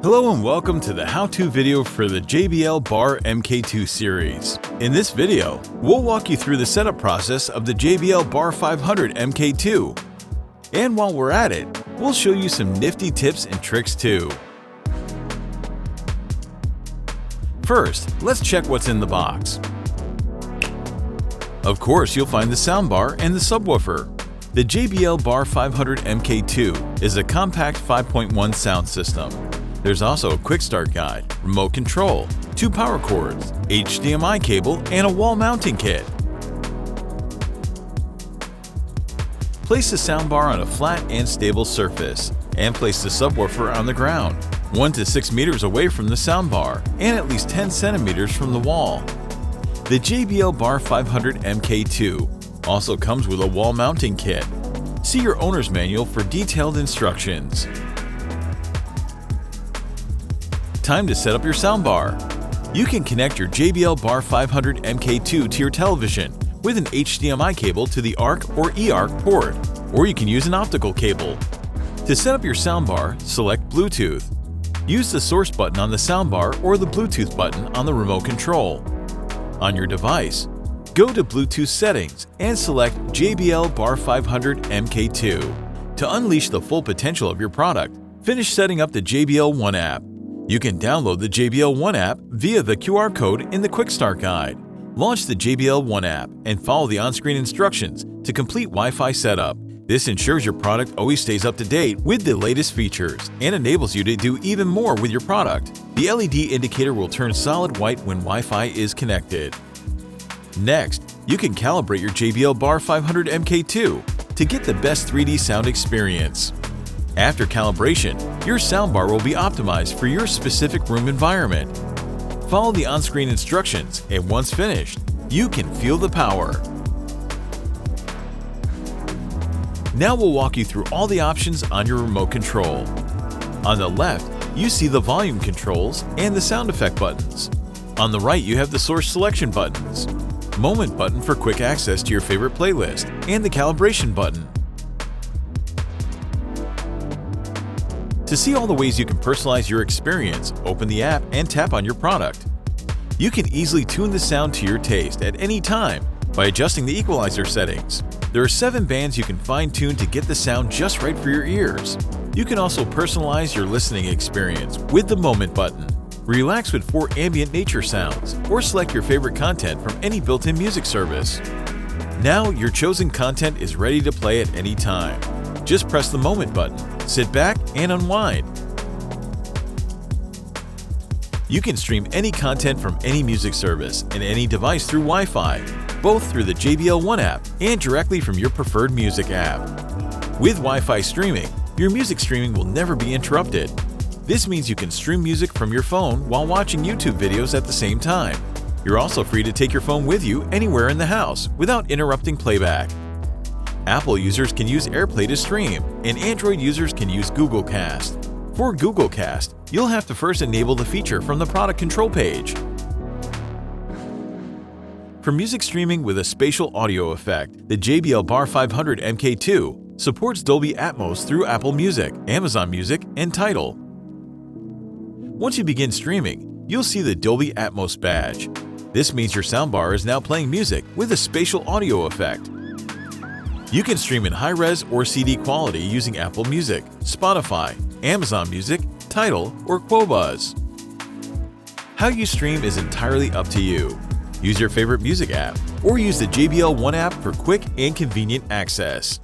Hello and welcome to the how-to video for the JBL Bar MK2 series. In this video, we'll walk you through the setup process of the JBL Bar 500 MK2. And while we're at it, we'll show you some nifty tips and tricks too. First, let's check what's in the box. Of course, you'll find the soundbar and the subwoofer. The JBL Bar 500 MK2 is a compact 5.1 sound system. There's also a quick start guide, remote control, 2 power cords, HDMI cable, and a wall mounting kit. Place the soundbar on a flat and stable surface, and place the subwoofer on the ground, 1 to 6 meters away from the soundbar, and at least 10 centimeters from the wall. The JBL Bar 500 MK2 also comes with a wall mounting kit. See your owner's manual for detailed instructions. Time to set up your soundbar. You can connect your JBL Bar 500 MK2 to your television with an HDMI cable to the ARC or eARC port, or you can use an optical cable. To set up your soundbar, select Bluetooth. Use the source button on the soundbar or the Bluetooth button on the remote control. On your device, go to Bluetooth settings and select JBL Bar 500 MK2. To unleash the full potential of your product, finish setting up the JBL One app. You can download the JBL One app via the QR code in the Quick Start Guide. Launch the JBL One app and follow the on-screen instructions to complete Wi-Fi setup. This ensures your product always stays up to date with the latest features and enables you to do even more with your product. The LED indicator will turn solid white when Wi-Fi is connected. Next, you can calibrate your JBL Bar 500 MK2 to get the best 3D sound experience. After calibration, your soundbar will be optimized for your specific room environment. Follow the on-screen instructions, and once finished, you can feel the power. Now we'll walk you through all the options on your remote control. On the left, you see the volume controls and the sound effect buttons. On the right, you have the source selection buttons, moment button for quick access to your favorite playlist, and the calibration button. To see all the ways you can personalize your experience, open the app and tap on your product. You can easily tune the sound to your taste at any time by adjusting the equalizer settings. There are 7 bands you can fine-tune to get the sound just right for your ears. You can also personalize your listening experience with the moment button. Relax with 4 ambient nature sounds, or select your favorite content from any built-in music service. Now your chosen content is ready to play at any time. Just press the moment button, sit back, and unwind. You can stream any content from any music service and any device through Wi-Fi, both through the JBL One app and directly from your preferred music app. With Wi-Fi streaming, your music streaming will never be interrupted. This means you can stream music from your phone while watching YouTube videos at the same time. You're also free to take your phone with you anywhere in the house without interrupting playback. Apple users can use AirPlay to stream, and Android users can use Google Cast. For Google Cast, you'll have to first enable the feature from the product control page. For music streaming with a spatial audio effect, the JBL Bar 500 MK2 supports Dolby Atmos through Apple Music, Amazon Music, and Tidal. Once you begin streaming, you'll see the Dolby Atmos badge. This means your soundbar is now playing music with a spatial audio effect. You can stream in high-res or CD quality using Apple Music, Spotify, Amazon Music, Tidal, or Qobuz. How you stream is entirely up to you. Use your favorite music app, or use the JBL One app for quick and convenient access.